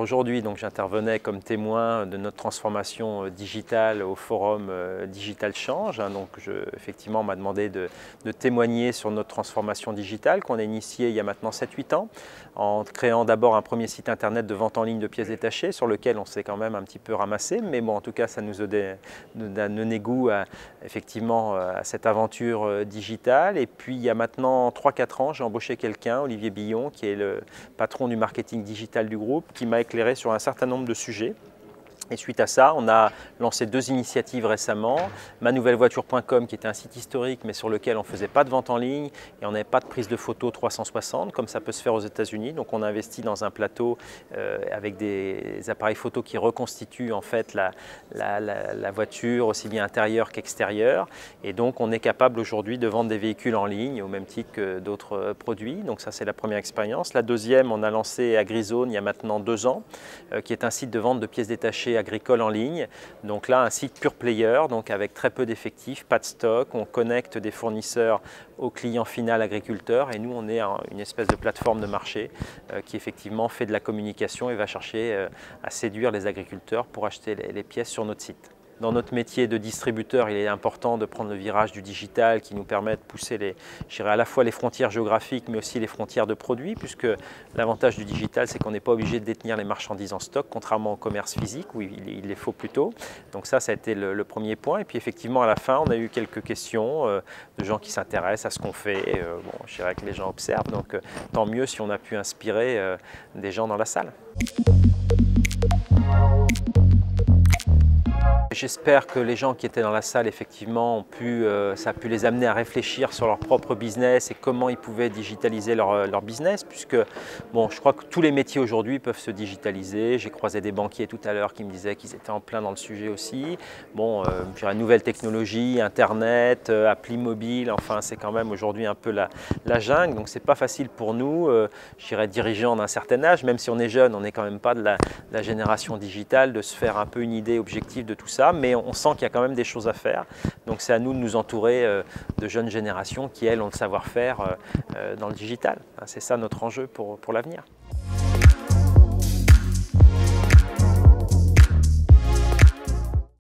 aujourd'hui, donc j'intervenais comme témoin de notre transformation digitale au forum Digital Change. Donc effectivement, on m'a demandé de témoigner sur notre transformation digitale qu'on a initiée il y a maintenant 7-8 ans, en créant d'abord un premier site internet de vente en ligne de pièces détachées sur lequel on s'est quand même un petit peu ramassé, mais bon, en tout cas, ça nous a donné goût effectivement à cette aventure digitale. Et puis il y a maintenant 3-4 ans, j'ai embauché quelqu'un, Olivier Billon, qui est le patron du marketing digital du groupe, qui m'a éclairé sur un certain nombre de sujets. Et suite à ça, on a lancé 2 initiatives récemment. Manouvellevoiture.com, qui était un site historique, mais sur lequel on ne faisait pas de vente en ligne et on n'avait pas de prise de photo 360, comme ça peut se faire aux États-Unis. Donc on a investi dans un plateau avec des appareils photo qui reconstituent en fait la voiture, aussi bien intérieure qu'extérieure. Et donc on est capable aujourd'hui de vendre des véhicules en ligne, au même titre que d'autres produits. Donc ça, c'est la première expérience. La deuxième, on a lancé AgriZone il y a maintenant 2 ans, qui est un site de vente de pièces détachées agricoles en ligne. Donc là, un site pure player, donc avec très peu d'effectifs, pas de stock. On connecte des fournisseurs au client final agriculteur et nous, on est une espèce de plateforme de marché qui effectivement fait de la communication et va chercher à séduire les agriculteurs pour acheter les pièces sur notre site. Dans notre métier de distributeur, il est important de prendre le virage du digital qui nous permet de pousser à la fois les frontières géographiques mais aussi les frontières de produits, puisque l'avantage du digital, c'est qu'on n'est pas obligé de détenir les marchandises en stock, contrairement au commerce physique où il les faut plutôt. Donc ça a été le premier point. Et puis effectivement, à la fin, on a eu quelques questions de gens qui s'intéressent à ce qu'on fait. Bon, je dirais que les gens observent, donc tant mieux si on a pu inspirer des gens dans la salle. J'espère que les gens qui étaient dans la salle, effectivement, ça a pu les amener à réfléchir sur leur propre business et comment ils pouvaient digitaliser leur business, puisque bon, je crois que tous les métiers aujourd'hui peuvent se digitaliser. J'ai croisé des banquiers tout à l'heure qui me disaient qu'ils étaient en plein dans le sujet aussi. Bon, je dirais nouvelles technologies, Internet, applis mobiles, enfin c'est quand même aujourd'hui un peu la jungle, donc c'est pas facile pour nous, je dirais dirigeants d'un certain âge, même si on est jeune, on n'est quand même pas de la génération digitale, de se faire un peu une idée objective de tout ça. Mais on sent qu'il y a quand même des choses à faire. Donc c'est à nous de nous entourer de jeunes générations qui, elles, ont le savoir-faire dans le digital. C'est ça notre enjeu pour l'avenir.